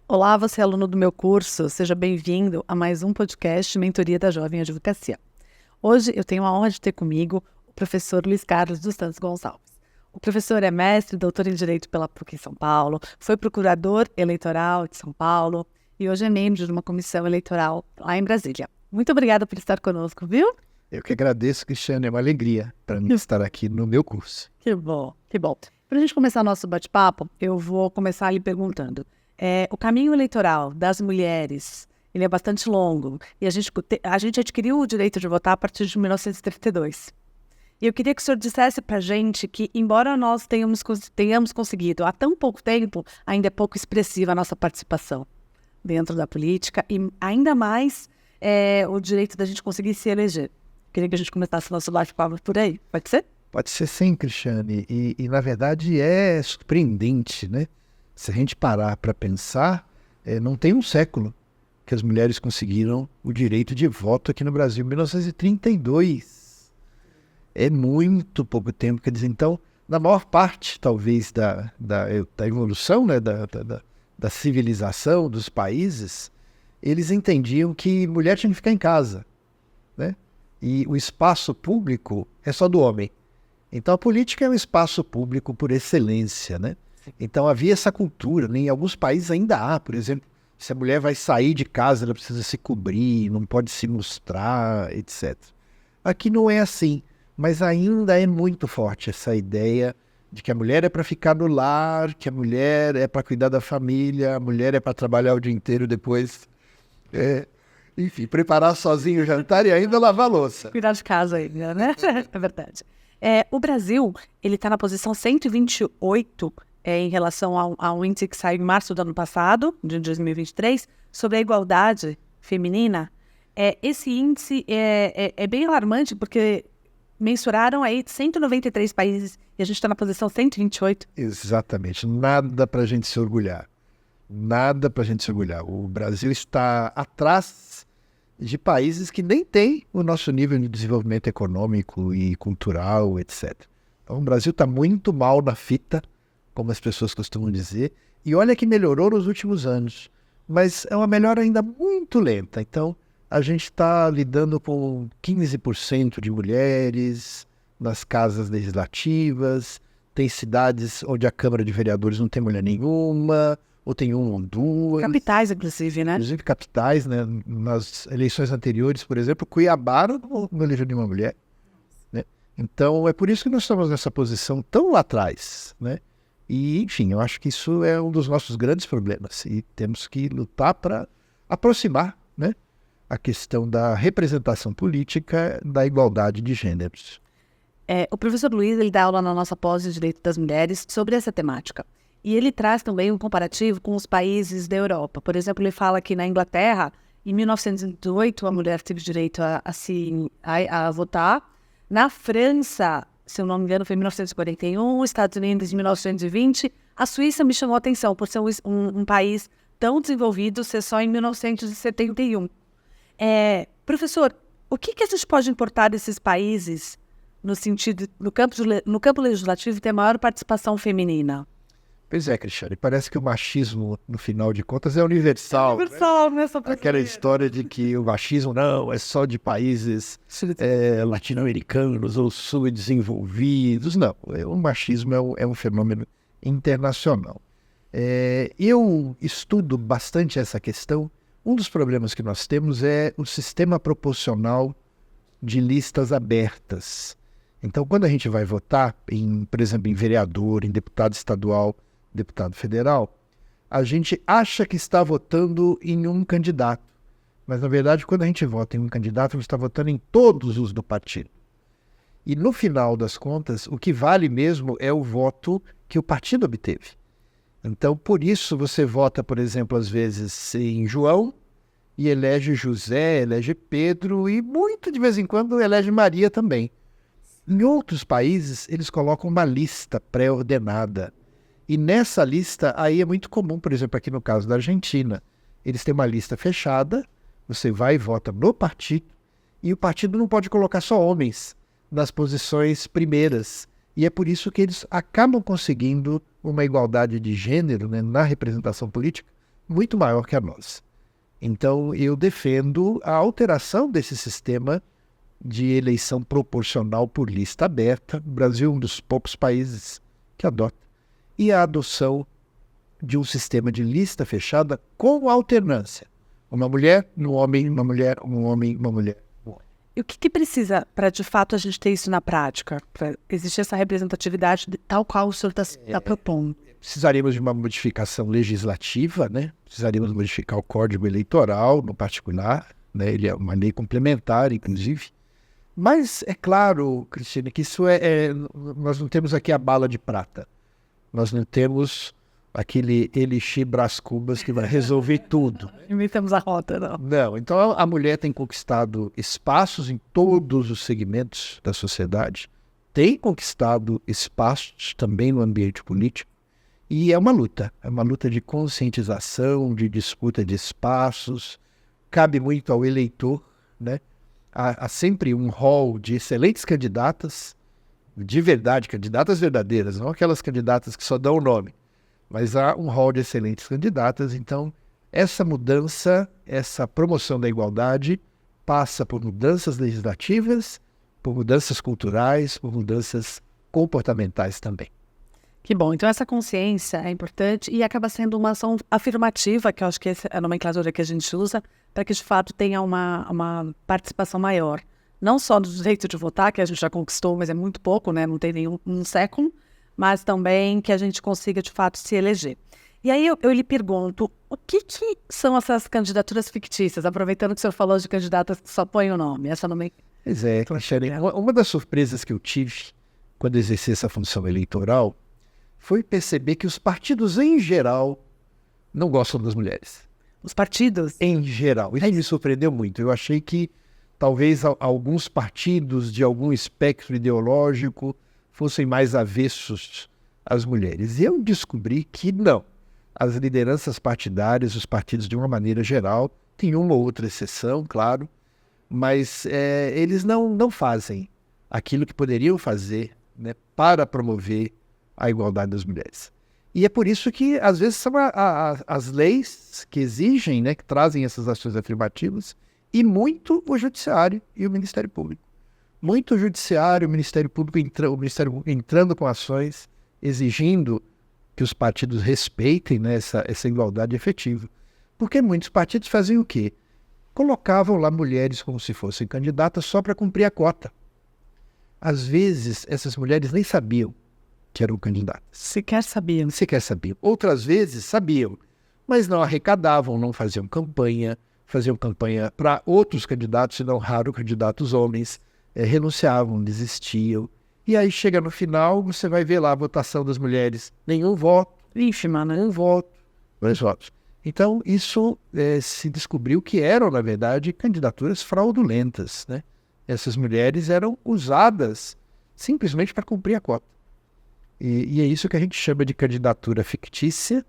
Olá, você é aluno do meu curso, seja bem-vindo a mais um podcast Mentoria da Jovem Advocacia. Hoje eu tenho a honra de ter comigo o professor Luiz Carlos dos Santos Gonçalves. O professor é mestre, doutor em Direito pela PUC em São Paulo, foi procurador eleitoral de São Paulo e hoje é membro de uma comissão eleitoral lá em Brasília. Muito obrigada por estar conosco, viu? Eu que agradeço, Cristiane, é uma alegria para mim estar aqui no meu curso. Que bom, que bom. Para a gente começar nosso bate-papo, eu vou começar lhe perguntando. O caminho eleitoral das mulheres, ele é bastante longo, e a gente adquiriu o direito de votar a partir de 1932. E eu queria que o senhor dissesse para a gente que, embora nós tenhamos conseguido há tão pouco tempo, ainda é pouco expressiva a nossa participação dentro da política, e ainda mais o direito da gente conseguir se eleger. Queria que a gente começasse nosso bate-papo por aí, pode ser? Pode ser sim, Cristiane, e na verdade é surpreendente, né? Se a gente parar para pensar, não tem um século que as mulheres conseguiram o direito de voto aqui no Brasil, 1932. É muito pouco tempo, quer dizer, então, na maior parte, talvez, da evolução, né, da civilização dos países, eles entendiam que mulher tinha que ficar em casa, né? E o espaço público é só do homem. Então a política é um espaço público por excelência, né? Então havia essa cultura, né? Em alguns países ainda há, por exemplo, se a mulher vai sair de casa, ela precisa se cobrir, não pode se mostrar, etc. Aqui não é assim, mas ainda é muito forte essa ideia de que a mulher é para ficar no lar, que a mulher é para cuidar da família, a mulher é para trabalhar o dia inteiro depois. Enfim, preparar sozinho o jantar e ainda lavar a louça. Cuidar de casa ainda, né? É verdade. O Brasil, ele está na posição 128 em relação ao índice que saiu em março do ano passado, de 2023, sobre a igualdade feminina. Esse índice é bem alarmante porque mensuraram aí 193 países e a gente está na posição 128. Exatamente. Nada para a gente se orgulhar. Nada para a gente se orgulhar. O Brasil está atrás de países que nem têm o nosso nível de desenvolvimento econômico e cultural, etc. Então o Brasil está muito mal na fita, como as pessoas costumam dizer, e olha que melhorou nos últimos anos, mas é uma melhora ainda muito lenta. Então a gente está lidando com 15% de mulheres nas casas legislativas, tem cidades onde a Câmara de Vereadores não tem mulher nenhuma, ou tem uma ou duas. Capitais, inclusive, né? Inclusive capitais, né? Nas eleições anteriores, por exemplo, Cuiabá não elegeu nenhuma mulher, né? Então, é por isso que nós estamos nessa posição tão lá atrás, né? E, enfim, eu acho que isso é um dos nossos grandes problemas e temos que lutar para aproximar, né, a questão da representação política da igualdade de gêneros. O professor Luiz, ele dá aula na nossa pós de Direito das Mulheres sobre essa temática. E ele traz também um comparativo com os países da Europa. Por exemplo, ele fala que na Inglaterra, em 1908, a mulher teve direito a votar. Na França, se eu não me engano, foi em 1941, Estados Unidos em 1920. A Suíça me chamou a atenção por ser um país tão desenvolvido, ser só em 1971. Professor, o que a gente pode importar desses países no sentido, no campo legislativo, ter maior participação feminina? Pois é, Cristiane, parece que o machismo, no final de contas, é universal. Universal, né? Só Aquela história de que o machismo não é só de países latino-americanos ou subdesenvolvidos. Não, o machismo é um fenômeno internacional. Eu estudo bastante essa questão. Um dos problemas que nós temos é o sistema proporcional de listas abertas. Então, quando a gente vai votar, por exemplo, em vereador, em deputado estadual, deputado federal, a gente acha que está votando em um candidato. Mas, na verdade, quando a gente vota em um candidato, a gente está votando em todos os do partido. E, no final das contas, o que vale mesmo é o voto que o partido obteve. Então, por isso, você vota, por exemplo, às vezes em João e elege José, elege Pedro e, muito de vez em quando, elege Maria também. Em outros países, eles colocam uma lista pré-ordenada. E nessa lista, aí é muito comum, por exemplo, aqui no caso da Argentina, eles têm uma lista fechada, você vai e vota no partido, e o partido não pode colocar só homens nas posições primeiras. E é por isso que eles acabam conseguindo uma igualdade de gênero, né, na representação política muito maior que a nossa. Então, eu defendo a alteração desse sistema de eleição proporcional por lista aberta. O Brasil é um dos poucos países que adota. E a adoção de um sistema de lista fechada com alternância. Uma mulher, um homem, uma mulher, um homem, uma mulher. E o que precisa para, de fato, a gente ter isso na prática? Para existir essa representatividade tal qual o senhor está propondo? Precisaríamos de uma modificação legislativa, né? Precisaríamos modificar o Código Eleitoral, no particular, né? Ele é uma lei complementar, inclusive. Mas é claro, Cristina, que isso nós não temos aqui a bala de prata. Nós não temos aquele elixir Brás Cubas que vai resolver tudo. Inventamos a rota, não. Não, então a mulher tem conquistado espaços em todos os segmentos da sociedade, tem conquistado espaços também no ambiente político, e é uma luta de conscientização, de disputa de espaços, cabe muito ao eleitor, né? Há sempre um hall de excelentes candidatas, de verdade, candidatas verdadeiras, não aquelas candidatas que só dão o nome, mas há um hall de excelentes candidatas. Então, essa mudança, essa promoção da igualdade passa por mudanças legislativas, por mudanças culturais, por mudanças comportamentais também. Que bom. Então, essa consciência é importante e acaba sendo uma ação afirmativa, que eu acho que essa é a nomenclatura que a gente usa, para que, de fato, tenha uma participação maior. Não só do direito de votar, que a gente já conquistou, mas é muito pouco, né? Não tem nenhum século, mas também que a gente consiga, de fato, se eleger. E aí eu lhe pergunto, o que são essas candidaturas fictícias? Aproveitando que o senhor falou de candidatas que só põem o nome. Essa nomenclatura. Pois é, Cristiane, uma das surpresas que eu tive quando exerci essa função eleitoral foi perceber que os partidos, em geral, não gostam das mulheres. Os partidos? Em geral. Isso me surpreendeu muito. Eu achei que talvez alguns partidos de algum espectro ideológico fossem mais avessos às mulheres. E eu descobri que não. As lideranças partidárias, os partidos de uma maneira geral, tem uma ou outra exceção, claro, mas eles não fazem aquilo que poderiam fazer, né, para promover a igualdade das mulheres. E é por isso que, às vezes, são as leis que exigem, né, que trazem essas ações afirmativas, e muito o Judiciário e o Ministério Público. Muito o Judiciário, o Ministério Público, o Ministério Público entrando com ações, exigindo que os partidos respeitem, né, essa igualdade efetiva. Porque muitos partidos faziam o quê? Colocavam lá mulheres como se fossem candidatas só para cumprir a cota. Às vezes, essas mulheres nem sabiam que eram candidatas. Sequer sabiam. Outras vezes sabiam, mas não arrecadavam, não faziam campanha para outros candidatos, e não raro candidatos homens, renunciavam, desistiam. E aí chega no final, você vai ver lá a votação das mulheres, nenhum voto. Ínfima, né? Um voto, 2 votos. Então, isso se descobriu que eram, na verdade, candidaturas fraudulentas, né? Essas mulheres eram usadas simplesmente para cumprir a cota. E é isso que a gente chama de candidatura fictícia,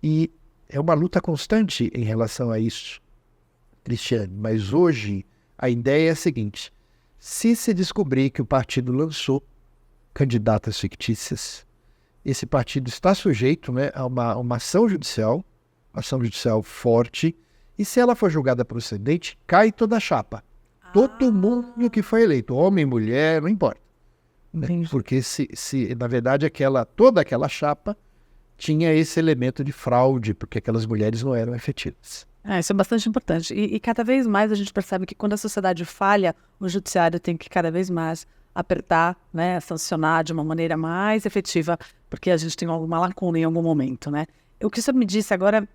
e é uma luta constante em relação a isso, Cristiane. Mas hoje a ideia é a seguinte: se descobrir que o partido lançou candidatas fictícias, esse partido está sujeito, né, a uma ação judicial forte, e se ela for julgada procedente, cai toda a chapa. Todo mundo que foi eleito, homem, mulher, não importa. Porque se na verdade toda aquela chapa tinha esse elemento de fraude, porque aquelas mulheres não eram efetivas. Isso é bastante importante. E cada vez mais a gente percebe que quando a sociedade falha, o judiciário tem que cada vez mais apertar, né, sancionar de uma maneira mais efetiva, porque a gente tem alguma lacuna em algum momento, né? O que o senhor me disse agora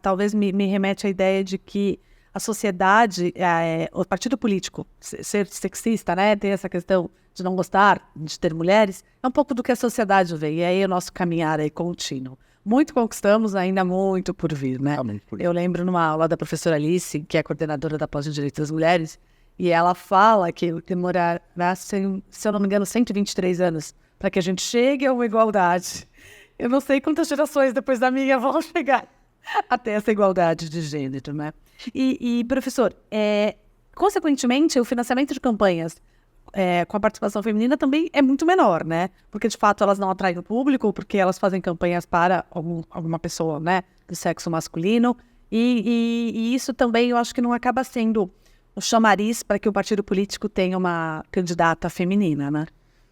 talvez me remete à ideia de que a sociedade, o partido político, ser sexista, né, ter essa questão de não gostar de ter mulheres, é um pouco do que a sociedade vê, e aí o nosso caminhar é contínuo. Muito conquistamos, ainda muito por vir, né? Eu lembro numa aula da professora Alice, que é coordenadora da pós de Direitos das Mulheres, e ela fala que demorará, se eu não me engano, 123 anos para que a gente chegue a uma igualdade. Eu não sei quantas gerações depois da minha vão chegar até essa igualdade de gênero, né? E professor, consequentemente, o financiamento de campanhas com a participação feminina também é muito menor, né? Porque, de fato, elas não atraem o público, porque elas fazem campanhas para alguma pessoa, né, do sexo masculino. E isso também eu acho que não acaba sendo o chamariz para que o partido político tenha uma candidata feminina, né?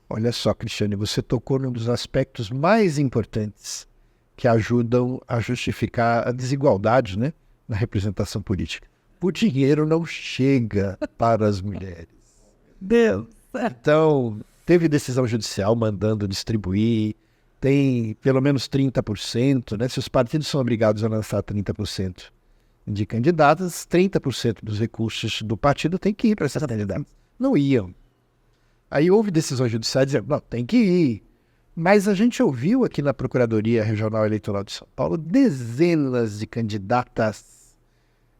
Olha só, Cristiane, você tocou num dos aspectos mais importantes que ajudam a justificar a desigualdade, né, na representação política. O dinheiro não chega para as mulheres. Deus. Então, teve decisão judicial mandando distribuir, tem pelo menos 30%, né? Se os partidos são obrigados a lançar 30% de candidatas, 30% dos recursos do partido tem que ir para essas candidatas. Não iam. Aí houve decisões judiciais dizendo, não, tem que ir. Mas a gente ouviu aqui na Procuradoria Regional Eleitoral de São Paulo dezenas de candidatas.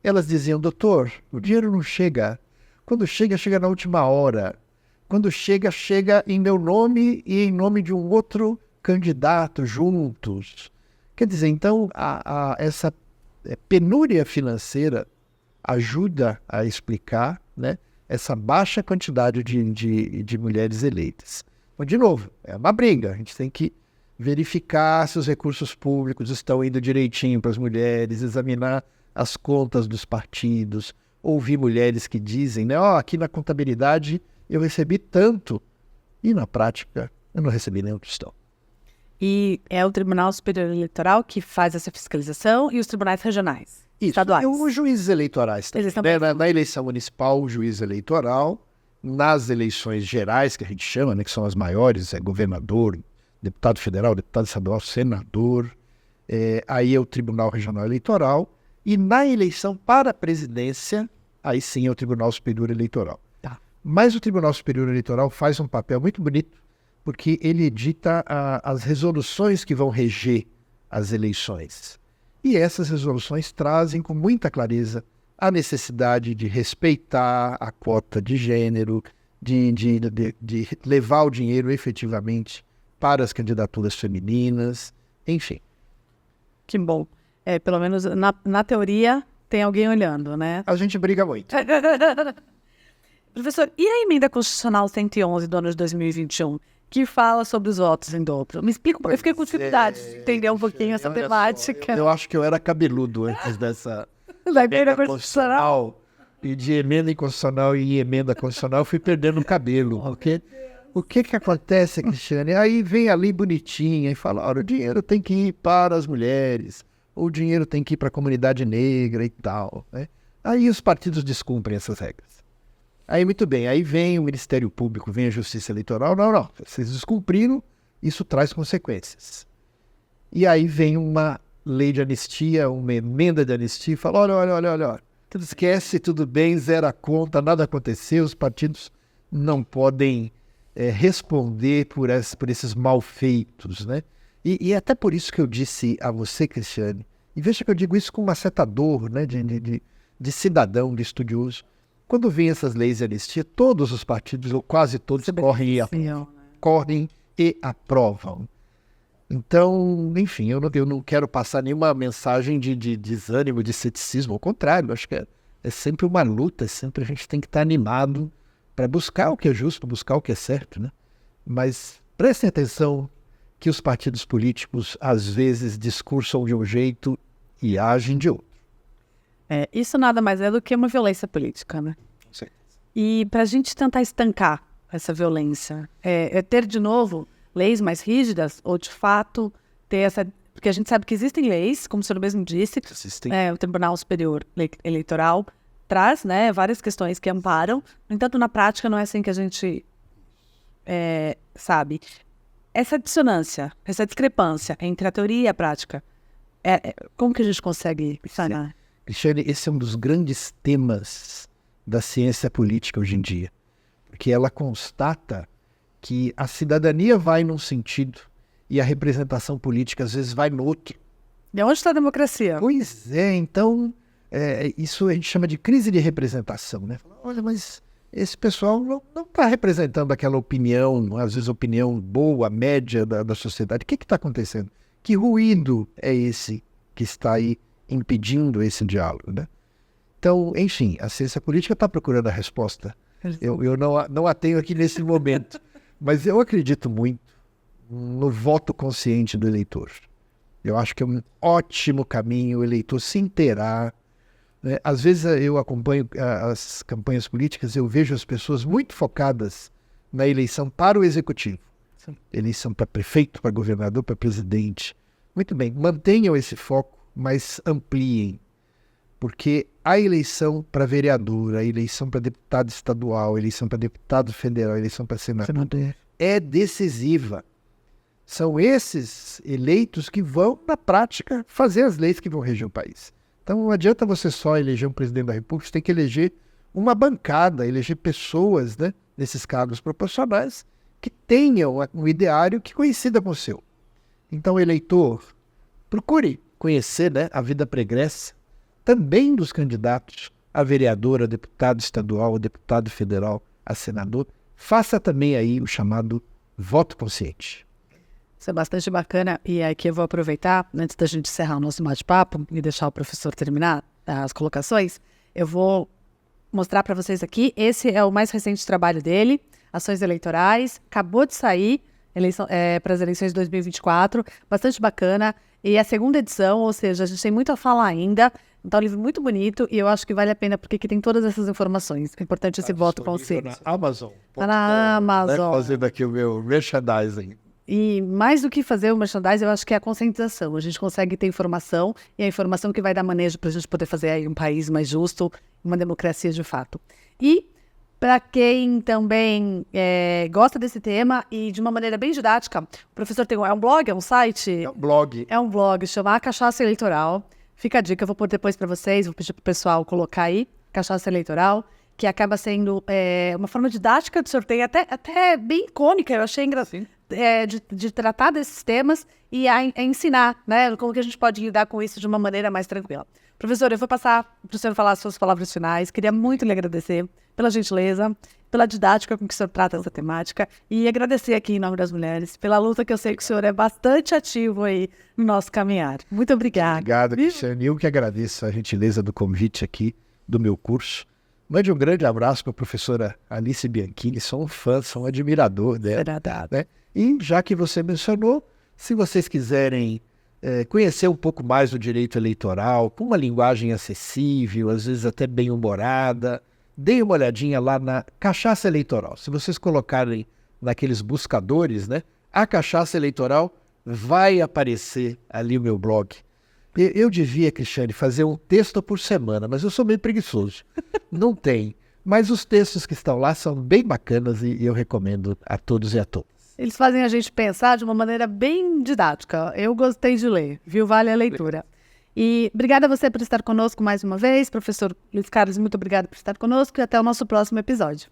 Elas diziam, doutor, o dinheiro não chega. Quando chega, chega na última hora. Quando chega, chega em meu nome e em nome de um outro candidato juntos. Quer dizer, então, essa penúria financeira ajuda a explicar, né, essa baixa quantidade de mulheres eleitas. Mas, de novo, é uma briga. A gente tem que verificar se os recursos públicos estão indo direitinho para as mulheres, examinar as contas dos partidos, ouvir mulheres que dizem, né, aqui na contabilidade eu recebi tanto, e na prática eu não recebi nenhum tostão. E é o Tribunal Superior Eleitoral que faz essa fiscalização e os tribunais regionais, estaduais. E os juízes eleitorais também, né? Na eleição municipal, o juiz eleitoral, nas eleições gerais, que a gente chama, né, que são as maiores, governador, deputado federal, deputado estadual, senador, aí é o Tribunal Regional Eleitoral, e na eleição para a presidência, aí sim é o Tribunal Superior Eleitoral. Tá. Mas o Tribunal Superior Eleitoral faz um papel muito bonito, porque ele edita as resoluções que vão reger as eleições. E essas resoluções trazem com muita clareza a necessidade de respeitar a cota de gênero, de levar o dinheiro efetivamente para as candidaturas femininas, enfim. Que bom. Pelo menos na teoria tem alguém olhando, né? A gente briga muito. Professor, e a emenda constitucional 111 do ano de 2021, que fala sobre os votos em dobro? Me explica, eu fiquei com dificuldade de entender um pouquinho essa temática. Eu acho que eu era cabeludo antes dessa da emenda constitucional. E de emenda inconstitucional e emenda constitucional, eu fui perdendo o cabelo. Porque o que acontece, Cristiane? Aí vem ali bonitinha e fala, olha, o dinheiro tem que ir para as mulheres, o dinheiro tem que ir para a comunidade negra e tal, né? Aí os partidos descumprem essas regras. Aí, muito bem, aí vem o Ministério Público, vem a Justiça Eleitoral, não, vocês descumpriram, isso traz consequências. E aí vem uma lei de anistia, uma emenda de anistia, e fala, olha, tudo esquece, tudo bem, zera a conta, nada aconteceu, os partidos não podem responder por esses malfeitos, né? E até por isso que eu disse a você, Cristiane, e veja que eu digo isso com uma certa dor, né, de cidadão, de estudioso. Quando vem essas leis de anistia, todos os partidos, ou quase todos, correm e aprovam. Então, enfim, eu não quero passar nenhuma mensagem de desânimo, de ceticismo. Ao contrário, acho que é sempre uma luta, sempre a gente tem que estar animado para buscar o que é justo, buscar o que é certo, né? Mas prestem atenção que os partidos políticos, às vezes, discursam de um jeito e agem de outro. Isso nada mais é do que uma violência política, né? Sim. E para a gente tentar estancar essa violência, ter de novo leis mais rígidas ou de fato ter essa... Porque a gente sabe que existem leis, como o senhor mesmo disse, o Tribunal Superior Eleitoral traz, né, várias questões que amparam, no entanto, na prática não é assim que a gente sabe. Essa dissonância, essa discrepância entre a teoria e a prática, como que a gente consegue sanar? Cristiane, esse é um dos grandes temas da ciência política hoje em dia, porque ela constata que a cidadania vai num sentido e a representação política às vezes vai no outro. E onde está a democracia? Pois é, então isso a gente chama de crise de representação, né? Olha, mas esse pessoal não está representando aquela opinião, às vezes opinião boa, média da sociedade. O que está acontecendo? Que ruído é esse que está aí impedindo esse diálogo, né? Então, enfim, a ciência política está procurando a resposta Eu não a tenho aqui nesse momento, mas eu acredito muito no voto consciente do eleitor. Eu acho que é um ótimo caminho o eleitor se inteirar, né? Às vezes eu acompanho as campanhas políticas, eu vejo as pessoas muito focadas na eleição para o executivo. Sim. Eleição para prefeito, para governador, para presidente. Muito bem, mantenham esse foco, mas ampliem. Porque a eleição para vereador, a eleição para deputado estadual, a eleição para deputado federal, a eleição para senador é decisiva. São esses eleitos que vão, na prática, fazer as leis que vão reger o país. Então não adianta você só eleger um presidente da República, você tem que eleger uma bancada, eleger pessoas, né, nesses cargos proporcionais que tenham um ideário que coincida com o seu. Então, eleitor, procure conhecer, né, a vida pregressa também dos candidatos a vereador, a deputado estadual, a deputado federal, a senador. Faça também aí o chamado voto consciente. Isso é bastante bacana, e aqui eu vou aproveitar, antes da gente encerrar o nosso bate-papo e deixar o professor terminar as colocações, eu vou mostrar para vocês aqui, esse é o mais recente trabalho dele, Ações Eleitorais, acabou de sair para as eleições de 2024, bastante bacana, e a segunda edição, ou seja, a gente tem muito a falar ainda, então é um livro muito bonito, e eu acho que vale a pena, porque aqui tem todas essas informações, é importante esse voto consciente. Está na Amazon. Está na Amazon. Né? Fazendo aqui o meu merchandising. E mais do que fazer o merchandising, eu acho que é a conscientização. A gente consegue ter informação, e a informação que vai dar manejo para a gente poder fazer aí um país mais justo, uma democracia de fato. E para quem também gosta desse tema e de uma maneira bem didática, o professor tem um blog, é um site? É um blog. É um blog, chama A Cachaça Eleitoral. Fica a dica, eu vou pôr depois para vocês, vou pedir para o pessoal colocar aí, Cachaça Eleitoral, que acaba sendo uma forma didática de sorteio, até bem icônica, eu achei engraçado. De tratar desses temas e a ensinar, né, como que a gente pode lidar com isso de uma maneira mais tranquila. Professor, eu vou passar para o senhor falar as suas palavras finais. Queria muito lhe agradecer pela gentileza, pela didática com que o senhor trata essa temática e agradecer aqui em nome das mulheres pela luta que eu sei que o senhor é bastante ativo aí no nosso caminhar. Muito obrigada. Obrigado, Cristiane. Eu que agradeço a gentileza do convite aqui do meu curso. Mande um grande abraço para a professora Alice Bianchini, sou um fã, sou um admirador dela. Né? E já que você mencionou, se vocês quiserem conhecer um pouco mais do direito eleitoral, com uma linguagem acessível, às vezes até bem-humorada, deem uma olhadinha lá na Cachaça Eleitoral. Se vocês colocarem naqueles buscadores, né, a Cachaça Eleitoral, vai aparecer ali o meu blog. Eu devia, Cristiane, fazer um texto por semana, mas eu sou meio preguiçoso. Não tem. Mas os textos que estão lá são bem bacanas e eu recomendo a todos e a todas. Eles fazem a gente pensar de uma maneira bem didática. Eu gostei de ler, viu? Vale a leitura. E obrigada a você por estar conosco mais uma vez. Professor Luiz Carlos, muito obrigada por estar conosco e até o nosso próximo episódio.